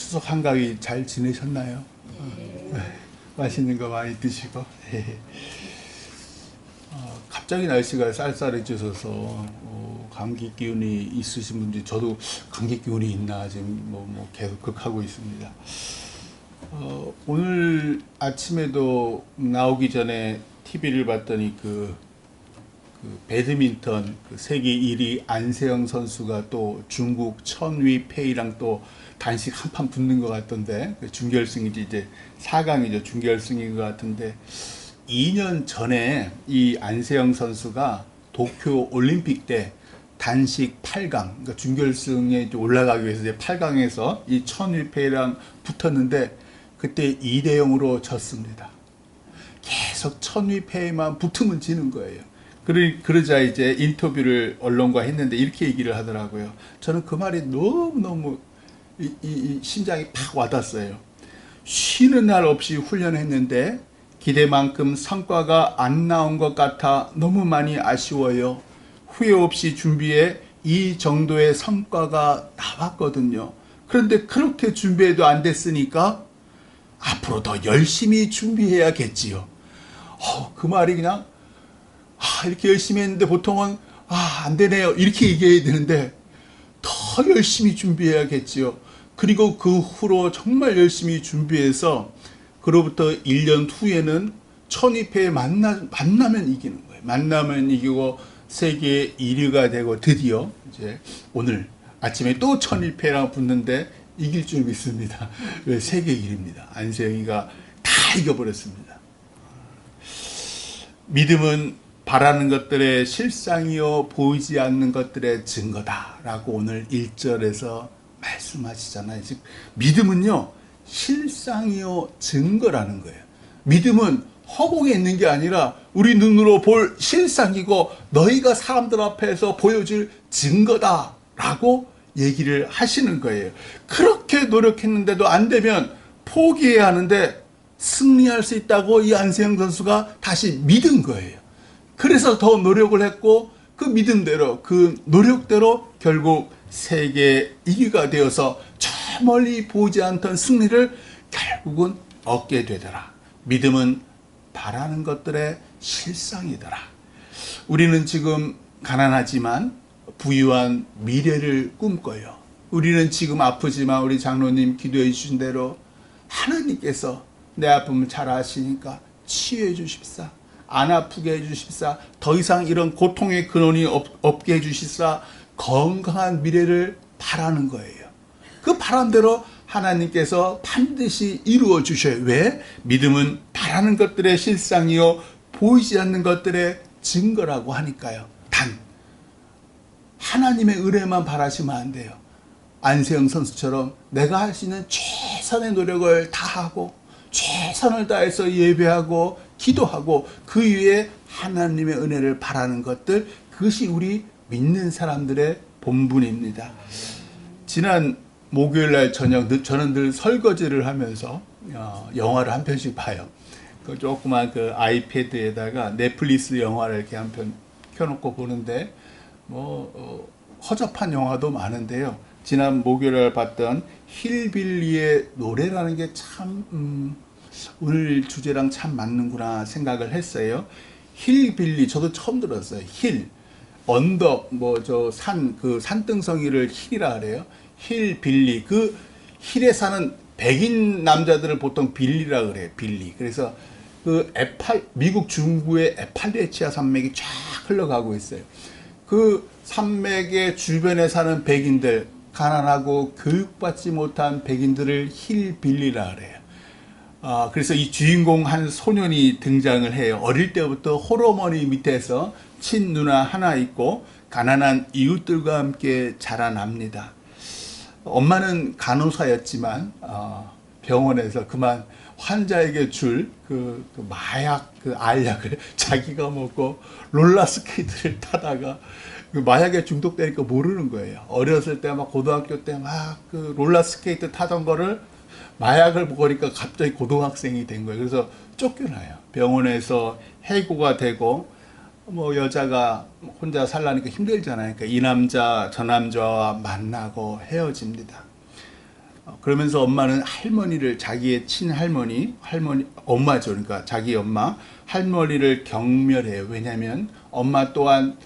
추석 한가위 잘 지내셨나요? 맛있는 거 많이 드시고. 갑자기 날씨가 쌀쌀해져서 감기 기운이 있으신 분들이, 저도 감기 기운이 있나 지금 뭐 계속 극하고 있습니다. 오늘 아침에도 나오기 전에 TV를 봤더니 그 배드민턴 세계 1위 안세영 선수가 또 중국 천위페이랑 또 단식 한판 붙는 것 같던데, 준결승이지, 이제 4강이죠. 준결승인 것 같은데, 2년 전에 이 안세영 선수가 도쿄 올림픽 때 단식 8강, 그러니까 준결승에 올라가기 위해서 이제 8강에서 이 천위페이랑 붙었는데, 그때 2대 0으로 졌습니다. 계속 천위페이만 붙으면 지는 거예요. 그러자 이제 인터뷰를 언론과 했는데 이렇게 얘기를 하더라고요. 저는 그 말이 너무너무 이 심장이 팍 와닿았어요. 쉬는 날 없이 훈련했는데 기대만큼 성과가 안 나온 것 같아 너무 많이 아쉬워요. 후회 없이 준비해 이 정도의 성과가 나왔거든요. 그런데 그렇게 준비해도 안 됐으니까 앞으로 더 열심히 준비해야겠지요. 그 말이 그냥 이렇게 열심히 했는데 보통은 안 되네요 이렇게 얘기해야 되는데, 더 열심히 준비해야겠지요. 그리고 그 후로 정말 열심히 준비해서 그로부터 1년 후에는 천위페이 만나면 이기는 거예요. 만나면 이기고 세계 1위가 되고 드디어 이제 오늘 아침에 또 천위페이랑 붙는데 이길 줄 믿습니다. 왜? 세계 1위입니다. 안세영이가 다 이겨버렸습니다. 믿음은 바라는 것들의 실상이요 보이지 않는 것들의 증거다라고 오늘 1절에서 말씀하시잖아요. 즉 믿음은요 실상이요 증거라는 거예요. 믿음은 허공에 있는 게 아니라 우리 눈으로 볼 실상이고 너희가 사람들 앞에서 보여줄 증거다라고 얘기를 하시는 거예요. 그렇게 노력했는데도 안 되면 포기해야 하는데 승리할 수 있다고 이 안세영 선수가 다시 믿은 거예요. 그래서 더 노력을 했고 그 믿음대로 그 노력대로 결국 세계 1위가 되어서 저 멀리 보지 않던 승리를 결국은 얻게 되더라. 믿음은 바라는 것들의 실상이더라. 우리는 지금 가난하지만 부유한 미래를 꿈꿔요. 우리는 지금 아프지만 우리 장로님 기도해 주신 대로 하나님께서 내 아픔을 잘 아시니까 치유해 주십사. 안 아프게 해 주십사. 더 이상 이런 고통의 근원이 없게 해 주십사. 건강한 미래를 바라는 거예요. 그 바람대로 하나님께서 반드시 이루어 주셔요. 왜? 믿음은 바라는 것들의 실상이요 보이지 않는 것들의 증거라고 하니까요. 단 하나님의 은혜만 바라시면 안 돼요. 안세영 선수처럼 내가 할 수 있는 최선의 노력을 다하고 최선을 다해서 예배하고 기도하고 그 위에 하나님의 은혜를 바라는 것들, 그것이 우리 믿는 사람들의 본분입니다. 지난 목요일날 저녁 저는 늘 설거지를 하면서 영화를 한 편씩 봐요. 그 조그만 그 아이패드에다가 넷플릭스 영화를 이렇게 한 편 켜놓고 보는데 허접한 영화도 많은데요. 지난 목요일에 봤던 힐빌리의 노래라는 게 참 오늘 주제랑 참 맞는구나 생각을 했어요. 힐빌리 저도 처음 들었어요. 힐 언덕 그 산등성이를 힐이라 그래요. 힐빌리, 그 힐에 사는 백인 남자들을 보통 빌리라 그래요. 빌리. 그래서 그 미국 중부의 에팔레치아 산맥이 쫙 흘러가고 있어요. 그 산맥의 주변에 사는 백인들, 가난하고 교육받지 못한 백인들을 힐빌리라 그래요. 그래서 이 주인공 한 소년이 등장을 해요. 어릴 때부터 홀어머니 밑에서 친누나 하나 있고 가난한 이웃들과 함께 자라납니다. 엄마는 간호사였지만 병원에서 그만 환자에게 줄 그 마약 그 알약을 자기가 먹고 롤러스케이트를 타다가 그 마약에 중독되니까 모르는 거예요. 어렸을 때 막 고등학교 때 막 그 롤러스케이트 타던 거를 마약을 먹으니까 갑자기 고등학생이 된 거예요. 그래서 쫓겨나요. 병원에서 해고가 되고 여자가 혼자 살라니까 힘들잖아요. 그러니까 이 남자 저 남자와 만나고 헤어집니다. 그러면서 엄마는 할머니를, 자기의 친할머니, 엄마죠. 그러니까 자기 엄마, 할머니를 경멸해요. 왜냐하면 엄마 또한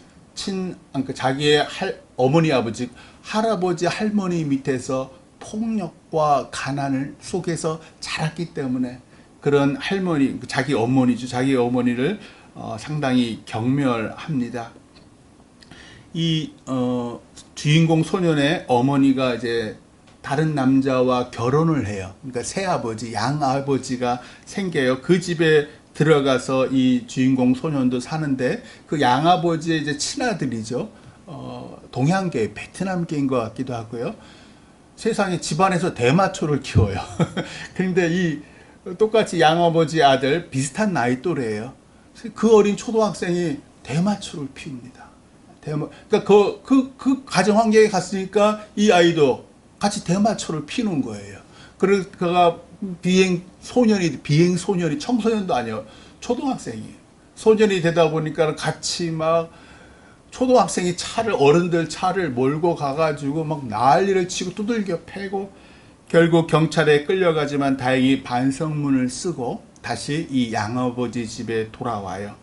그러니까 자기의 어머니, 아버지, 할아버지, 할머니 밑에서 폭력과 가난을 속에서 자랐기 때문에 그런 할머니, 자기 어머니죠. 자기 어머니를 상당히 경멸합니다. 이 주인공 소년의 어머니가 이제 다른 남자와 결혼을 해요. 그러니까 새아버지, 양아버지가 생겨요. 그 집에 들어가서 이 주인공 소년도 사는데 그 양아버지의 이제 친아들이죠. 동양계, 베트남계인 것 같기도 하고요. 세상에 집안에서 대마초를 키워요. 그런데 이 똑같이 양아버지 아들 비슷한 나이 또래예요. 그 어린 초등학생이 대마초를 피웁니다. 그러니까 그 가정 환경에 갔으니까 이 아이도 같이 대마초를 피우는 거예요. 그래서 그가 비행 소년이 청소년도 아니에요. 초등학생이에요. 소년이 되다 보니까 같이 막 초등학생이 어른들 차를 몰고 가가지고 막 난리를 치고 두들겨 패고 결국 경찰에 끌려가지만 다행히 반성문을 쓰고 다시 이 양아버지 집에 돌아와요.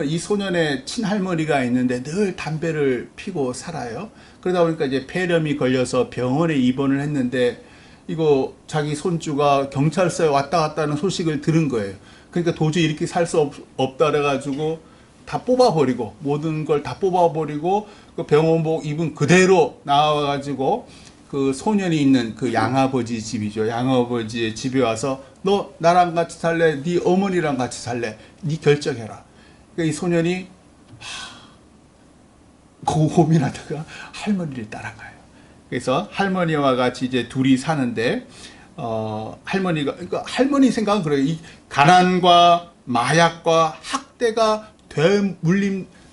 이 소년의 친할머니가 있는데 늘 담배를 피고 살아요. 그러다 보니까 이제 폐렴이 걸려서 병원에 입원을 했는데 이거 자기 손주가 경찰서에 왔다 갔다 하는 소식을 들은 거예요. 그러니까 도저히 이렇게 살 수 없다 그래가지고 다 뽑아버리고 모든 걸 다 뽑아버리고 그 병원복 입은 그대로 나와가지고 그 소년이 있는 그 양아버지 집이죠. 양아버지의 집에 와서 너 나랑 같이 살래? 네 어머니랑 같이 살래? 네 결정해라. 그러니까 이 소년이 고민하다가 할머니를 따라가요. 그래서 할머니와 같이 이제 둘이 사는데 그러니까 할머니 생각은 그래요. 이 가난과 마약과 학대가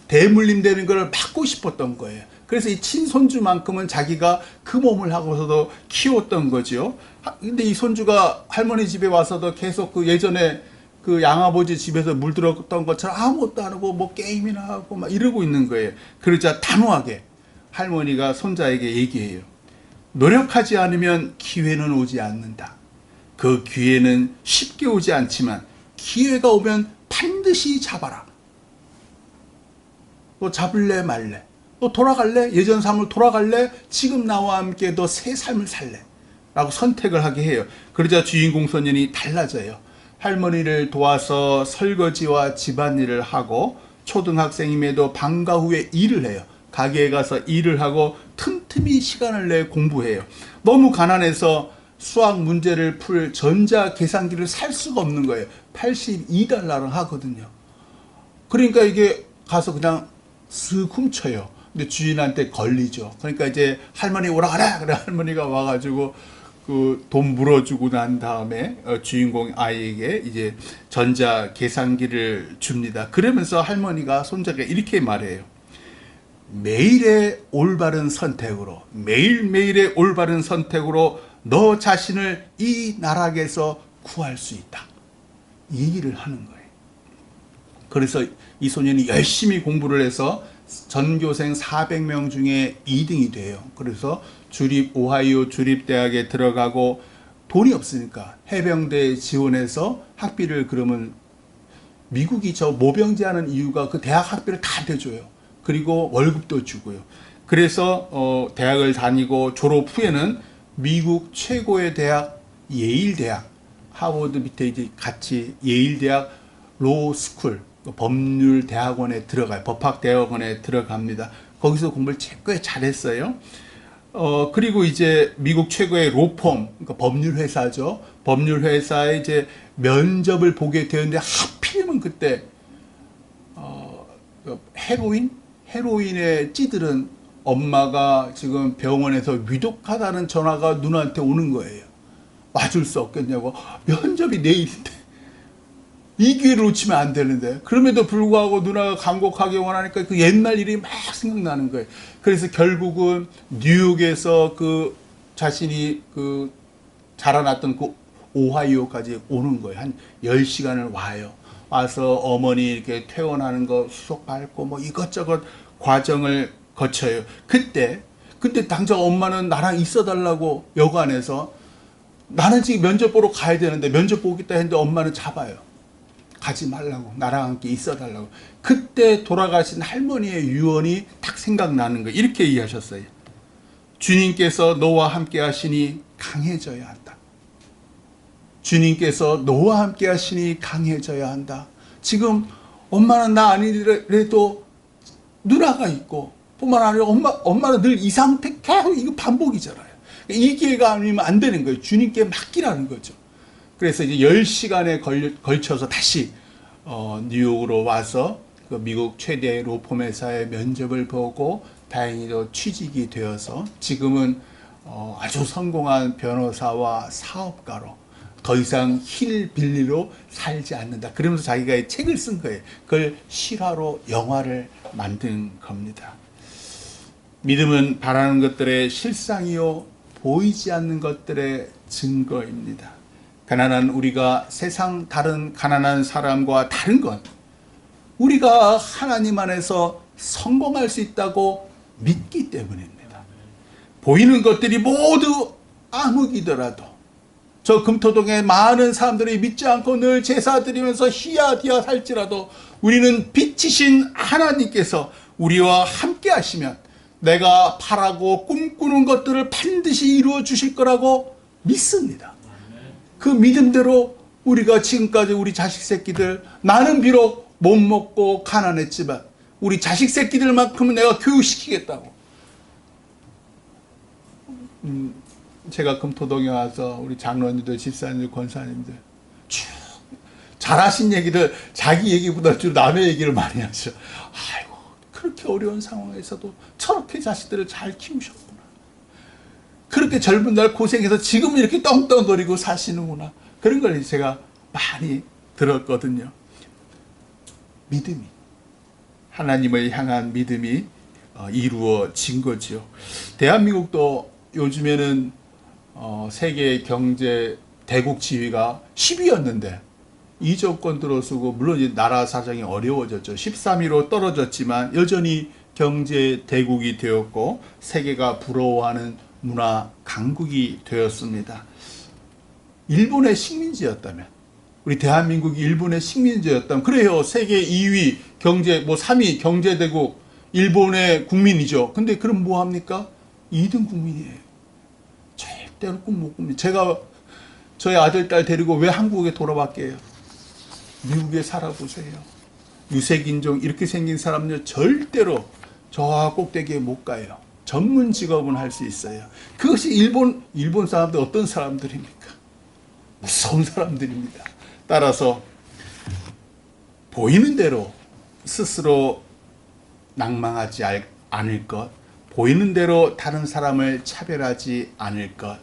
대물림되는 걸 막고 싶었던 거예요. 그래서 이 친손주만큼은 자기가 그 몸을 하고서도 키웠던 거죠. 근데 이 손주가 할머니 집에 와서도 계속 그 예전에 그 양아버지 집에서 물들었던 것처럼 아무것도 안 하고 뭐 게임이나 하고 막 이러고 있는 거예요. 그러자 단호하게 할머니가 손자에게 얘기해요. 노력하지 않으면 기회는 오지 않는다. 그 기회는 쉽게 오지 않지만 기회가 오면 반드시 잡아라. 너 잡을래 말래? 너 돌아갈래? 예전 삶을 돌아갈래? 지금 나와 함께 너 새 삶을 살래? 라고 선택을 하게 해요. 그러자 주인공 소년이 달라져요. 할머니를 도와서 설거지와 집안일을 하고 초등학생임에도 방과 후에 일을 해요. 가게에 가서 일을 하고 틈틈이 시간을 내 공부해요. 너무 가난해서 수학 문제를 풀 전자 계산기를 살 수가 없는 거예요. 82달러를 하거든요. 그러니까 이게 가서 그냥 쓱 훔쳐요. 근데 주인한테 걸리죠. 그러니까 이제 할머니 오라 그래. 그래 할머니가 와가지고 그 돈 물어주고 난 다음에 주인공 아이에게 이제 전자 계산기를 줍니다. 그러면서 할머니가 손자에게 이렇게 말해요. 매일의 올바른 선택으로, 매일매일의 올바른 선택으로 너 자신을 이 나락에서 구할 수 있다. 이 얘기를 하는 거예요. 그래서 이 소년이 열심히 공부를 해서 전교생 400명 중에 2등이 돼요. 그래서 오하이오 주립대학에 들어가고 돈이 없으니까 해병대에 지원해서 학비를 그러면 미국이 저 모병제하는 이유가 그 대학 학비를 다 대줘요. 그리고 월급도 주고요. 그래서 대학을 다니고 졸업 후에는 미국 최고의 대학 예일대학, 하버드 밑에 이제 같이 예일대학 로스쿨 법률대학원에 들어가요. 법학대학원에 들어갑니다. 거기서 공부를 꽤 잘했어요. 그리고 이제 미국 최고의 로펌, 그러니까 법률회사죠. 법률회사에 이제 면접을 보게 되었는데 하필이면 그때 헤로인에 찌들은 엄마가 지금 병원에서 위독하다는 전화가 누나한테 오는 거예요. 맞을 수 없겠냐고. 면접이 내일인데 이 기회를 놓치면 안 되는데 그럼에도 불구하고 누나가 간곡하게 원하니까 그 옛날 일이 막 생각나는 거예요. 그래서 결국은 뉴욕에서 그 자신이 그 자라났던 그 오하이오까지 오는 거예요. 한 10시간을 와요. 와서 어머니 이렇게 퇴원하는 거 수속 밟고 뭐 이것저것 과정을 거쳐요. 그때 근데 당장 엄마는 나랑 있어달라고 여관에서, 나는 지금 면접 보러 가야 되는데 면접 보겠다 했는데 엄마는 잡아요. 가지 말라고, 나랑 함께 있어달라고. 그때 돌아가신 할머니의 유언이 딱 생각나는 거예요. 이렇게 얘기하셨어요. 주님께서 너와 함께 하시니 강해져야 한다. 주님께서 너와 함께 하시니 강해져야 한다. 지금 엄마는 나 아니래도 누나가 있고, 뿐만 아니라 엄마는 늘 이 상태 계속 이거 반복이잖아요. 이 기회가 아니면 안 되는 거예요. 주님께 맡기라는 거죠. 그래서 이제 10시간에 걸쳐서 다시 뉴욕으로 와서 그 미국 최대 로펌 회사의 면접을 보고 다행히도 취직이 되어서 지금은 아주 성공한 변호사와 사업가로 더 이상 힐빌리로 살지 않는다. 그러면서 자기가 책을 쓴 거예요. 그걸 실화로 영화를 만든 겁니다. 믿음은 바라는 것들의 실상이요 보이지 않는 것들의 증거입니다. 가난한 우리가 세상 다른 가난한 사람과 다른 건 우리가 하나님 안에서 성공할 수 있다고 믿기 때문입니다. 보이는 것들이 모두 암흑이더라도, 저 금토동에 많은 사람들이 믿지 않고 늘 제사 드리면서 희야디야 살지라도 우리는 빛이신 하나님께서 우리와 함께 하시면 내가 바라고 꿈꾸는 것들을 반드시 이루어 주실 거라고 믿습니다. 그 믿음대로 우리가 지금까지 우리 자식 새끼들, 나는 비록 못 먹고 가난했지만 우리 자식 새끼들만큼은 내가 교육시키겠다고. 제가 금토동에 와서 우리 장로님들, 집사님들, 권사님들 쭉 잘하신 얘기들, 자기 얘기보다 주로 남의 얘기를 많이 하죠. 아이고, 그렇게 어려운 상황에서도 저렇게 자식들을 잘 키우셨구나. 그렇게 젊은 날 고생해서 지금 이렇게 떵떵거리고 사시는구나. 그런 걸 제가 많이 들었거든요. 믿음이, 하나님을 향한 믿음이 이루어진 거죠. 대한민국도 요즘에는 세계 경제 대국 지위가 10위였는데 이 정권 들어서고, 물론 이제 나라 사정이 어려워졌죠. 13위로 떨어졌지만 여전히 경제 대국이 되었고 세계가 부러워하는 문화 강국이 되었습니다. 일본의 식민지였다면, 우리 대한민국이 일본의 식민지였다면, 그래요. 세계 2위 경제, 3위 경제 대국, 일본의 국민이죠. 근데 그럼 뭐 합니까? 2등 국민이에요. 절대로 꿈 못 꿉니다. 제가 저희 아들, 딸 데리고 왜 한국에 돌아왔게요? 미국에 살아보세요. 유색인종 이렇게 생긴 사람들 절대로 저 꼭대기에 못 가요. 전문 직업은 할 수 있어요. 그것이 일본 사람들 어떤 사람들입니까? 무서운 사람들입니다. 따라서 보이는 대로 스스로 낭망하지 않을 것, 보이는 대로 다른 사람을 차별하지 않을 것.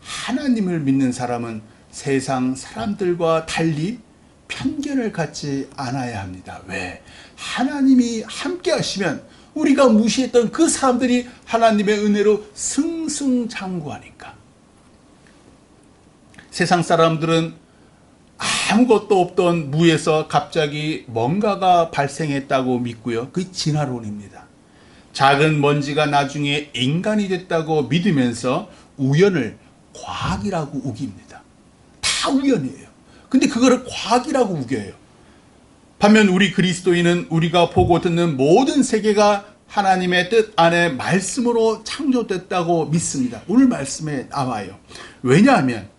하나님을 믿는 사람은 세상 사람들과 달리 편견을 갖지 않아야 합니다. 왜? 하나님이 함께 하시면 우리가 무시했던 그 사람들이 하나님의 은혜로 승승장구하니까. 세상 사람들은 아무것도 없던 무에서 갑자기 뭔가가 발생했다고 믿고요. 그게 진화론입니다. 작은 먼지가 나중에 인간이 됐다고 믿으면서 우연을 과학이라고 우깁니다. 다 우연이에요. 근데 그거를 과학이라고 우겨요. 반면 우리 그리스도인은 우리가 보고 듣는 모든 세계가 하나님의 뜻 안에 말씀으로 창조됐다고 믿습니다. 오늘 말씀에 나와요. 왜냐하면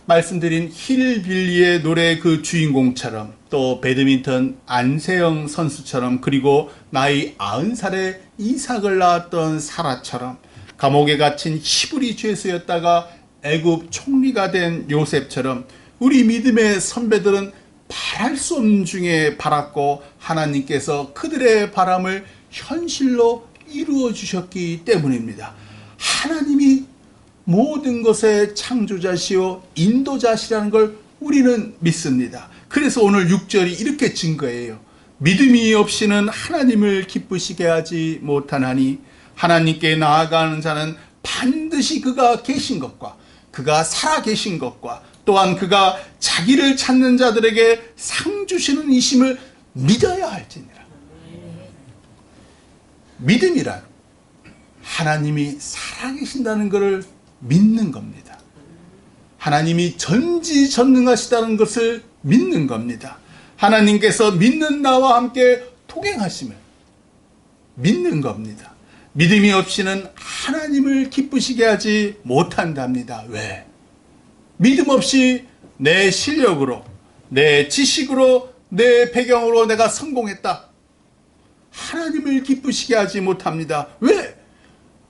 말씀드린 힐빌리의 노래 그 주인공처럼, 또 배드민턴 안세영 선수처럼, 그리고 나이 90살에 이삭을 낳았던 사라처럼, 감옥에 갇힌 히브리 죄수였다가 애굽 총리가 된 요셉처럼 우리 믿음의 선배들은 바랄 수 없는 중에 바랐고 하나님께서 그들의 바람을 현실로 이루어 주셨기 때문입니다. 하나님이 모든 것의 창조자시요 인도자시라는 걸 우리는 믿습니다. 그래서 오늘 6절이 이렇게 증거해요. 믿음이 없이는 하나님을 기쁘시게 하지 못하나니 하나님께 나아가는 자는 반드시 그가 계신 것과 그가 살아계신 것과 또한 그가 자기를 찾는 자들에게 상 주시는 이심을 믿어야 할지니라. 믿음이란 하나님이 살아계신다는 것을 믿는 겁니다. 하나님이 전지전능하시다는 것을 믿는 겁니다. 하나님께서 믿는 나와 함께 동행하심을 믿는 겁니다. 믿음이 없이는 하나님을 기쁘시게 하지 못한답니다. 왜? 믿음 없이 내 실력으로, 내 지식으로, 내 배경으로 내가 성공했다. 하나님을 기쁘시게 하지 못합니다. 왜?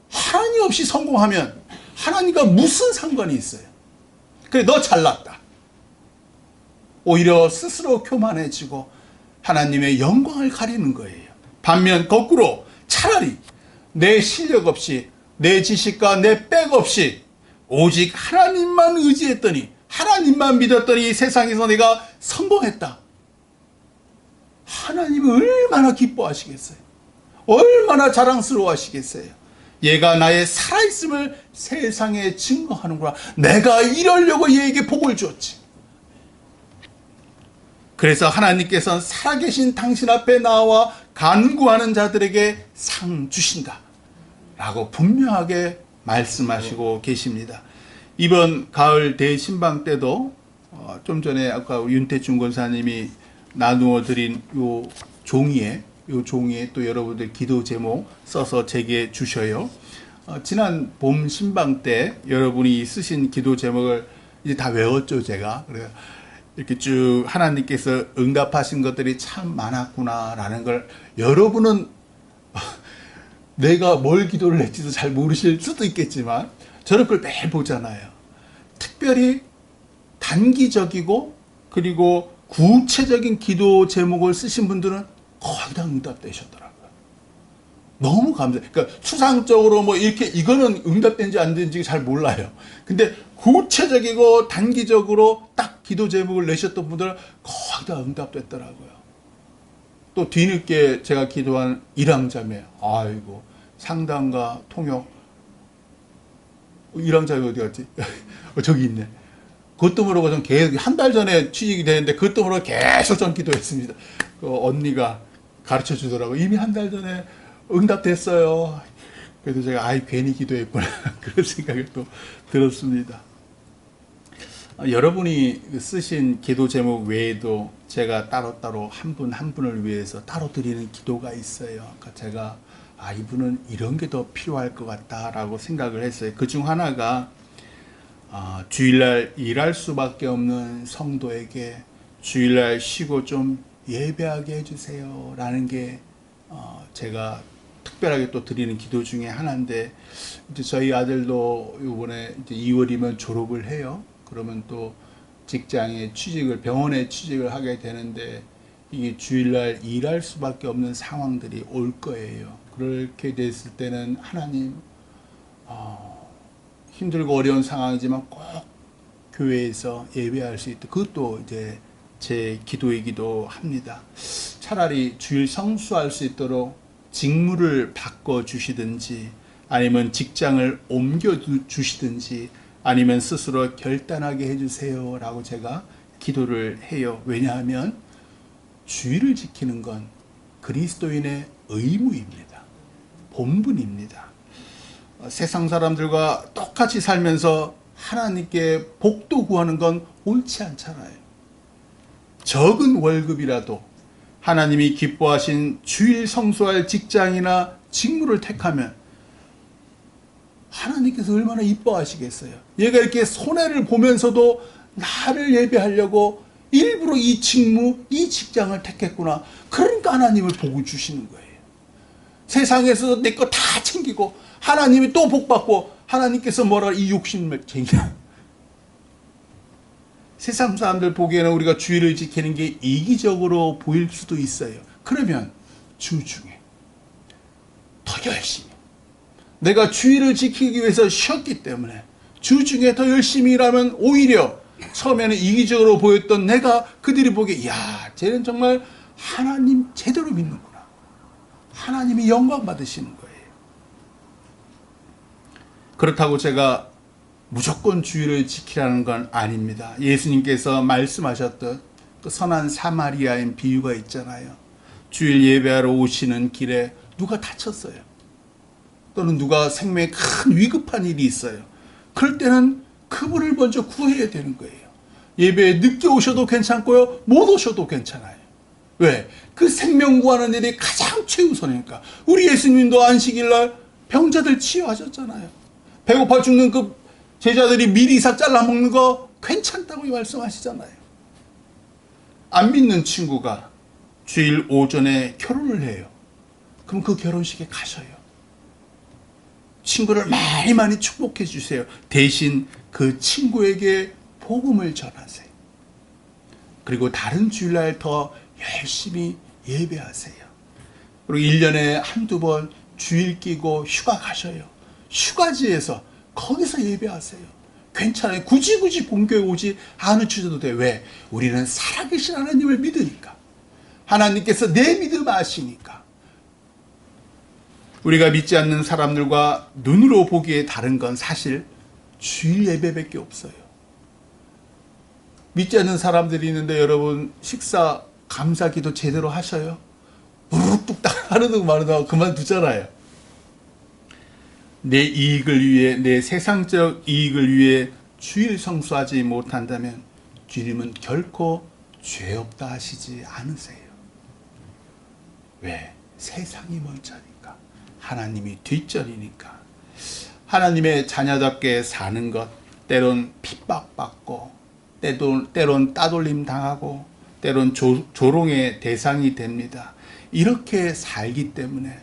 하나님 없이 성공하면 하나님과 무슨 상관이 있어요? 그래, 너 잘났다. 오히려 스스로 교만해지고 하나님의 영광을 가리는 거예요. 반면 거꾸로 차라리 내 실력 없이, 내 지식과 내 백 없이 오직 하나님만 의지했더니, 하나님만 믿었더니 세상에서 내가 성공했다. 하나님은 얼마나 기뻐하시겠어요? 얼마나 자랑스러워 하시겠어요? 얘가 나의 살아있음을 세상에 증거하는구나. 내가 이러려고 얘에게 복을 줬지. 그래서 하나님께서는 살아계신 당신 앞에 나와 간구하는 자들에게 상 주신다 라고 분명하게 말씀하시고 계십니다. 이번 가을 대신방 때도 좀 전에 아까 윤태준 권사님이 나누어 드린 요 종이에 또 여러분들 기도 제목 써서 제게 주셔요. 지난 봄 신방 때 여러분이 쓰신 기도 제목을 이제 다 외웠죠, 제가. 그래서 이렇게 쭉 하나님께서 응답하신 것들이 참 많았구나라는 걸 여러분은 내가 뭘 기도를 했지도 잘 모르실 수도 있겠지만 저는 그걸 매일 보잖아요. 특별히 단기적이고 그리고 구체적인 기도 제목을 쓰신 분들은 거의 다 응답되셨더라고요. 너무 감사해요. 그러니까 추상적으로 뭐 이렇게 이거는 응답된지 안 된지 잘 몰라요. 근데 구체적이고 단기적으로 딱 기도 제목을 내셨던 분들은 거의 다 응답됐더라고요. 또 뒤늦게 제가 기도한 일왕자매, 아이고 상담과 통역, 일왕자매 어디 갔지? 저기 있네. 그것도 모르고 전 계속 한 달 전에 취직이 되는데 그것도 모르고 계속 전 기도했습니다. 그 언니가 가르쳐 주더라고. 이미 한 달 전에 응답됐어요. 그래서 제가 아이 괜히 기도했구나 그런 생각이 또 들었습니다. 여러분이 쓰신 기도 제목 외에도 제가 따로따로 한 분 한 분을 위해서 따로 드리는 기도가 있어요. 그러니까 제가 이분은 이런 게 더 필요할 것 같다라고 생각을 했어요. 그중 하나가 주일날 일할 수밖에 없는 성도에게 주일날 쉬고 좀 예배하게 해주세요 라는 게 제가 특별하게 또 드리는 기도 중에 하나인데, 이제 저희 아들도 이번에 이제 2월이면 졸업을 해요. 그러면 또 직장에 병원에 취직을 하게 되는데 이게 주일날 일할 수밖에 없는 상황들이 올 거예요. 그렇게 됐을 때는 하나님, 힘들고 어려운 상황이지만 꼭 교회에서 예배할 수 있도록, 그것도 이제 제 기도이기도 합니다. 차라리 주일 성수할 수 있도록 직무를 바꿔주시든지 아니면 직장을 옮겨주시든지 아니면 스스로 결단하게 해주세요 라고 제가 기도를 해요. 왜냐하면 주일을 지키는 건 그리스도인의 의무입니다. 본분입니다. 세상 사람들과 똑같이 살면서 하나님께 복도 구하는 건 옳지 않잖아요. 적은 월급이라도 하나님이 기뻐하신 주일 성수할 직장이나 직무를 택하면 하나님께서 얼마나 이뻐하시겠어요. 얘가 이렇게 손해를 보면서도 나를 예배하려고 일부러 이 직무, 이 직장을 택했구나. 그러니까 하나님을 복을 주시는 거예요. 세상에서 내 거 다 챙기고 하나님이 또 복받고 하나님께서 뭐라 이 욕심을 챙겨. 세상 사람들 보기에는 우리가 주일을 지키는 게 이기적으로 보일 수도 있어요. 그러면 주 중에 더 열심히, 내가 주일을 지키기 위해서 쉬었기 때문에 주 중에 더 열심히 일하면 오히려 처음에는 이기적으로 보였던 내가 그들이 보기에 야, 쟤는 정말 하나님 제대로 믿는구나. 하나님이 영광 받으시는 거예요. 그렇다고 제가 무조건 주일을 지키라는 건 아닙니다. 예수님께서 말씀하셨던 그 선한 사마리아인 비유가 있잖아요. 주일 예배하러 오시는 길에 누가 다쳤어요. 또는 누가 생명에 큰 위급한 일이 있어요. 그럴 때는 그분을 먼저 구해야 되는 거예요. 예배에 늦게 오셔도 괜찮고요, 못 오셔도 괜찮아요. 왜? 그 생명 구하는 일이 가장 최우선이니까. 우리 예수님도 안식일날 병자들 치유하셨잖아요. 배고파 죽는 그 제자들이 미리 싹 잘라 먹는 거 괜찮다고 말씀하시잖아요. 안 믿는 친구가 주일 오전에 결혼을 해요. 그럼 그 결혼식에 가셔요. 친구를 많이 축복해 주세요. 대신 그 친구에게 복음을 전하세요. 그리고 다른 주일날 더 열심히 예배하세요. 그리고 1년에 한두 번 주일 끼고 휴가 가셔요. 휴가지에서 거기서 예배하세요. 괜찮아요. 굳이 본교에 오지 않으셔도 돼요. 왜? 우리는 살아계신 하나님을 믿으니까. 하나님께서 내 믿음 아시니까. 우리가 믿지 않는 사람들과 눈으로 보기에 다른 건 사실 주일 예배밖에 없어요. 믿지 않는 사람들이 있는데 여러분 식사 감사기도 제대로 하셔요? 우르륵 뚝딱 하려고 말하다가 그만두잖아요. 내 이익을 위해, 내 세상적 이익을 위해 주일 성수하지 못한다면 주님은 결코 죄 없다 하시지 않으세요. 왜? 세상이 먼저니까. 하나님이 뒷전이니까. 하나님의 자녀답게 사는 것, 때론 핍박받고, 때론 따돌림 당하고, 때론 조롱의 대상이 됩니다. 이렇게 살기 때문에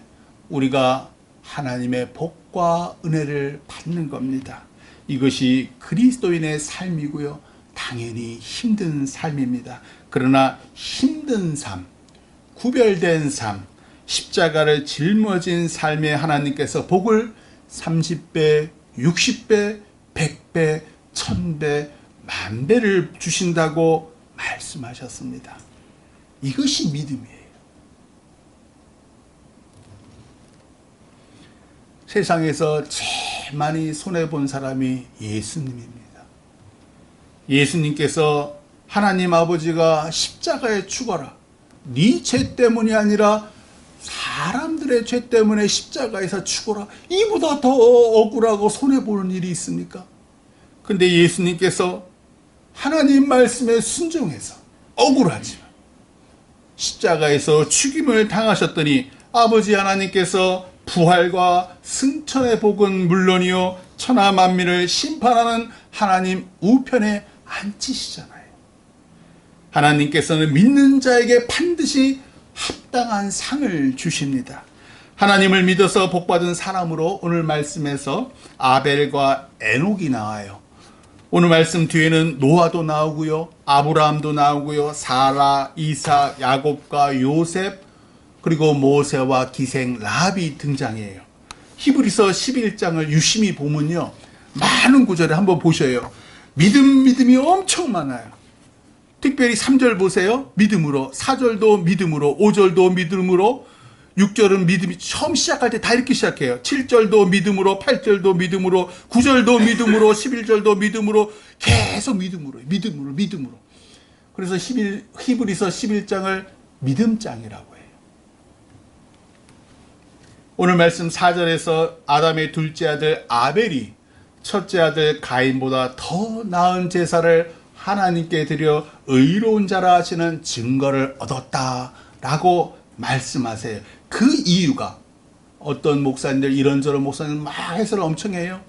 우리가 하나님의 복과 은혜를 받는 겁니다. 이것이 그리스도인의 삶이고요. 당연히 힘든 삶입니다. 그러나 힘든 삶, 구별된 삶, 십자가를 짊어진 삶에 하나님께서 복을 30배, 60배, 100배, 1000배, 만배를 주신다고 말씀하셨습니다. 이것이 믿음이에요. 세상에서 제일 많이 손해본 사람이 예수님입니다. 예수님께서 하나님 아버지가 십자가에 죽어라. 네 죄 때문이 아니라 사람들의 죄 때문에 십자가에서 죽어라. 이보다 더 억울하고 손해보는 일이 있습니까? 근데 예수님께서 하나님 말씀에 순종해서 억울하지만 십자가에서 죽임을 당하셨더니 아버지 하나님께서 부활과 승천의 복은 물론이요 천하 만민을 심판하는 하나님 우편에 앉히시잖아요. 하나님께서는 믿는 자에게 반드시 합당한 상을 주십니다. 하나님을 믿어서 복받은 사람으로 오늘 말씀에서 아벨과 에녹이 나와요. 오늘 말씀 뒤에는 노아도 나오고요, 아브라함도 나오고요, 사라, 이삭, 야곱과 요셉, 그리고 모세와 기생 라합이 등장해요. 히브리서 11장을 유심히 보면요, 많은 구절을 한번 보셔요. 믿음이 엄청 많아요. 특별히 3절 보세요. 믿음으로, 4절도 믿음으로, 5절도 믿음으로, 6절은 믿음이 처음 시작할 때 다 이렇게 시작해요. 7절도 믿음으로, 8절도 믿음으로, 9절도 믿음으로, 11절도 믿음으로, 계속 믿음으로. 그래서 히브리서 11장을 믿음장이라고 해요. 오늘 말씀 4절에서 아담의 둘째 아들 아벨이 첫째 아들 가인보다 더 나은 제사를 하나님께 드려 의로운 자라 하시는 증거를 얻었다라고 말씀하세요. 그 이유가 어떤 목사님들, 이런저런 목사님들 막 해설을 엄청 해요.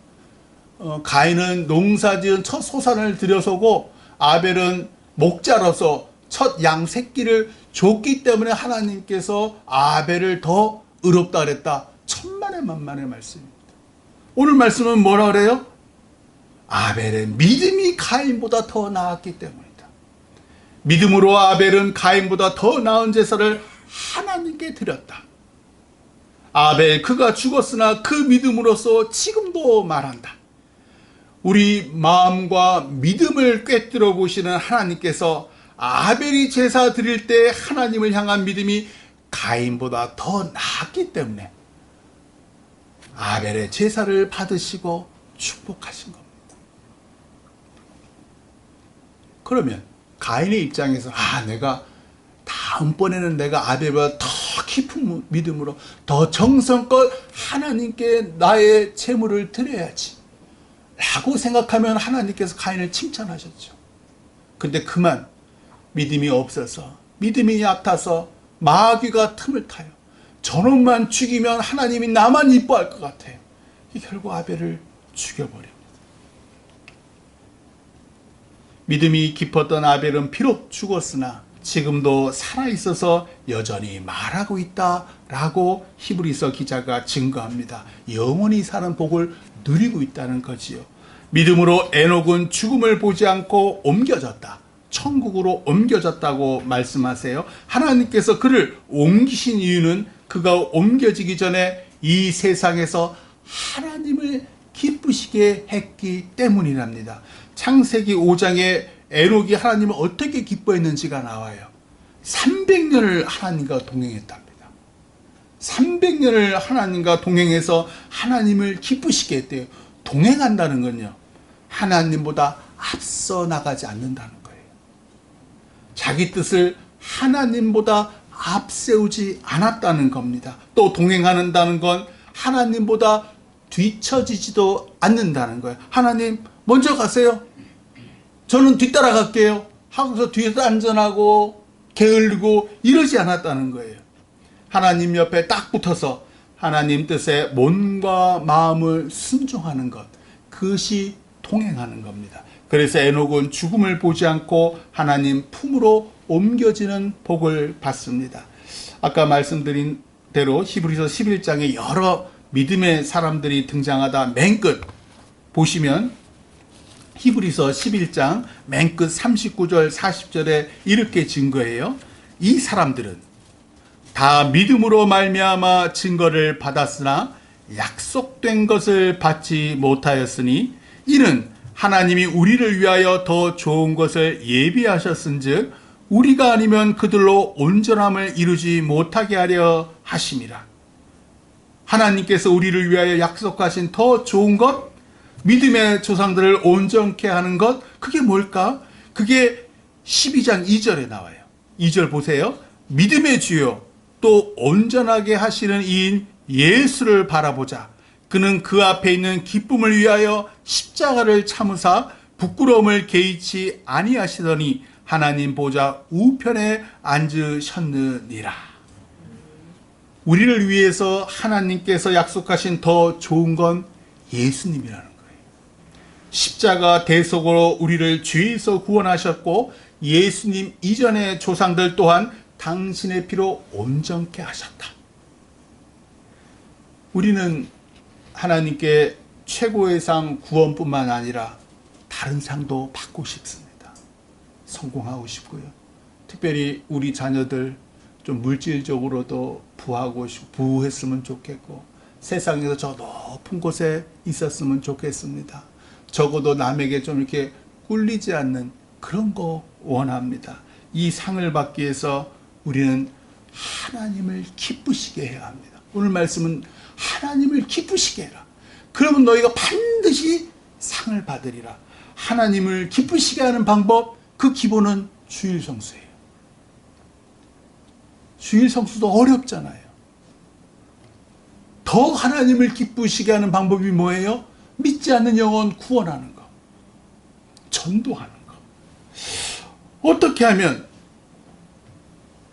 가인은 농사지은 첫 소산을 들여서고 아벨은 목자로서 첫 양 새끼를 줬기 때문에 하나님께서 아벨을 더 의롭다 그랬다. 천만의 만만의 말씀입니다. 오늘 말씀은 뭐라 그래요? 아벨의 믿음이 가인보다 더 나았기 때문이다. 믿음으로 아벨은 가인보다 더 나은 제사를 하나님께 드렸다. 아벨 그가 죽었으나 그 믿음으로써 지금도 말한다. 우리 마음과 믿음을 꿰뚫어 보시는 하나님께서 아벨이 제사 드릴 때 하나님을 향한 믿음이 가인보다 더 나았기 때문에 아벨의 제사를 받으시고 축복하신 겁니다. 그러면 가인의 입장에서 내가 다음번에는 내가 아벨보다 더 깊은 믿음으로 더 정성껏 하나님께 나의 재물을 드려야지 라고 생각하면 하나님께서 가인을 칭찬하셨죠. 근데 그만 믿음이 없어서, 믿음이 얕아서 마귀가 틈을 타요. 저놈만 죽이면 하나님이 나만 이뻐할 것 같아요. 결국 아벨을 죽여버립니다. 믿음이 깊었던 아벨은 비록 죽었으나 지금도 살아있어서 여전히 말하고 있다라고 히브리서 기자가 증거합니다. 영원히 사는 복을 누리고 있다는 거지요. 믿음으로 에녹은 죽음을 보지 않고 옮겨졌다. 천국으로 옮겨졌다고 말씀하세요. 하나님께서 그를 옮기신 이유는 그가 옮겨지기 전에 이 세상에서 하나님을 기쁘시게 했기 때문이랍니다. 창세기 5장에 에녹이 하나님을 어떻게 기뻐했는지가 나와요. 300년을 하나님과 동행했답니다. 300년을 하나님과 동행해서 하나님을 기쁘시게 했대요. 동행한다는 건요, 하나님보다 앞서 나가지 않는다는 거예요. 자기 뜻을 하나님보다 앞세우지 않았다는 겁니다. 또 동행한다는 건 하나님보다 뒤처지지도 않는다는 거예요. 하나님 먼저 가세요. 저는 뒤따라갈게요. 하고서 뒤에서 안전하고 게을리고 이러지 않았다는 거예요. 하나님 옆에 딱 붙어서 하나님 뜻에 몸과 마음을 순종하는 것, 그것이 동행하는 겁니다. 그래서 에녹은 죽음을 보지 않고 하나님 품으로 옮겨지는 복을 받습니다. 아까 말씀드린 대로 히브리서 11장에 여러 믿음의 사람들이 등장하다 맨 끝 보시면 히브리서 11장 맨 끝 39절 40절에 이렇게 증거해요. 이 사람들은 다 믿음으로 말미암아 증거를 받았으나 약속된 것을 받지 못하였으니 이는 하나님이 우리를 위하여 더 좋은 것을 예비하셨은즉 우리가 아니면 그들로 온전함을 이루지 못하게 하려 하심이라. 하나님께서 우리를 위하여 약속하신 더 좋은 것, 믿음의 조상들을 온전케 하는 것, 그게 뭘까? 그게 12장 2절에 나와요. 2절 보세요. 믿음의 주요 또 온전하게 하시는 이인 예수를 바라보자. 그는 그 앞에 있는 기쁨을 위하여 십자가를 참으사 부끄러움을 개의치 아니하시더니 하나님 보좌 우편에 앉으셨느니라. 우리를 위해서 하나님께서 약속하신 더 좋은 건 예수님이라는 거예요. 십자가 대속으로 우리를 죄에서 구원하셨고 예수님 이전의 조상들 또한 당신의 피로 온전케 하셨다. 우리는 하나님께 최고의 상 구원뿐만 아니라 다른 상도 받고 싶습니다. 성공하고 싶고요. 특별히 우리 자녀들 좀 물질적으로도 부했으면 좋겠고 세상에서 저 높은 곳에 있었으면 좋겠습니다. 적어도 남에게 좀 이렇게 꿀리지 않는 그런 거 원합니다. 이 상을 받기 위해서 우리는 하나님을 기쁘시게 해야 합니다. 오늘 말씀은 하나님을 기쁘시게 해라. 그러면 너희가 반드시 상을 받으리라. 하나님을 기쁘시게 하는 방법, 그 기본은 주일 성수예요. 주일 성수도 어렵잖아요. 더 하나님을 기쁘시게 하는 방법이 뭐예요? 믿지 않는 영혼 구원하는 거, 전도하는 거. 어떻게 하면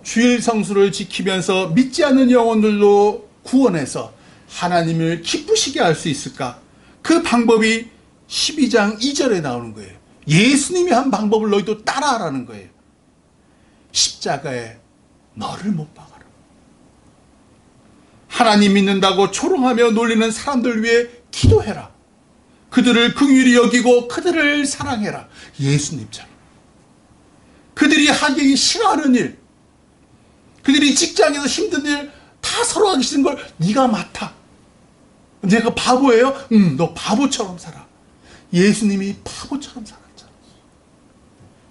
주일 성수를 지키면서 믿지 않는 영혼들도 구원해서 하나님을 기쁘시게 할 수 있을까? 그 방법이 12장 2절에 나오는 거예요. 예수님이 한 방법을 너희도 따라하라는 거예요. 십자가에 너를 못 박아라. 하나님 믿는다고 조롱하며 놀리는 사람들 위해 기도해라. 그들을 긍휼히 여기고 그들을 사랑해라. 예수님처럼. 그들이 하기 싫어하는 일, 그들이 직장에서 힘든 일 다 서로 하기 싫은 걸 네가 맡아. 내가 바보예요? 너 바보처럼 살아. 예수님이 바보처럼 살았잖아.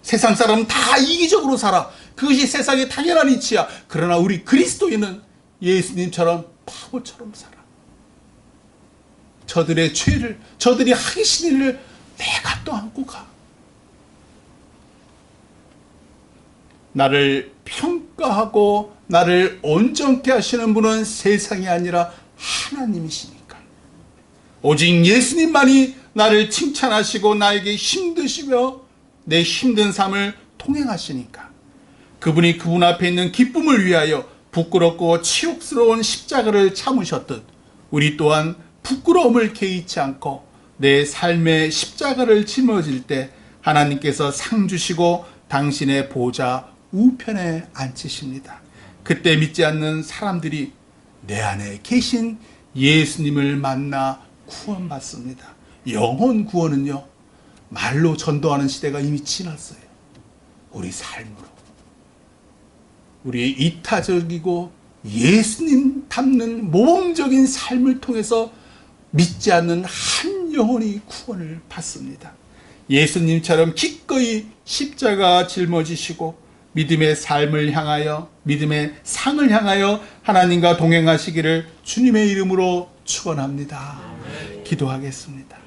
세상 사람은 다 이기적으로 살아. 그것이 세상의 당연한 이치야. 그러나 우리 그리스도인은 예수님처럼 바보처럼 살아. 저들의 죄를, 저들이 하기 싫은 일을 내가 또 안고 가. 나를 평가하고 나를 온전케 하시는 분은 세상이 아니라 하나님이시니까. 오직 예수님만이 나를 칭찬하시고 나에게 힘드시며 내 힘든 삶을 통행하시니까. 그분이 그분 앞에 있는 기쁨을 위하여 부끄럽고 치욕스러운 십자가를 참으셨듯 우리 또한 부끄러움을 개의치 않고 내 삶의 십자가를 짊어질 때 하나님께서 상 주시고 당신의 보좌 우편에 앉히십니다. 그때 믿지 않는 사람들이 내 안에 계신 예수님을 만나 구원받습니다. 영혼 구원은요, 말로 전도하는 시대가 이미 지났어요. 우리 삶으로. 우리의 이타적이고 예수님 닮는 모범적인 삶을 통해서 믿지 않는 한 영혼이 구원을 받습니다. 예수님처럼 기꺼이 십자가 짊어지시고 믿음의 삶을 향하여, 믿음의 상을 향하여 하나님과 동행하시기를 주님의 이름으로 축원합니다. 기도하겠습니다.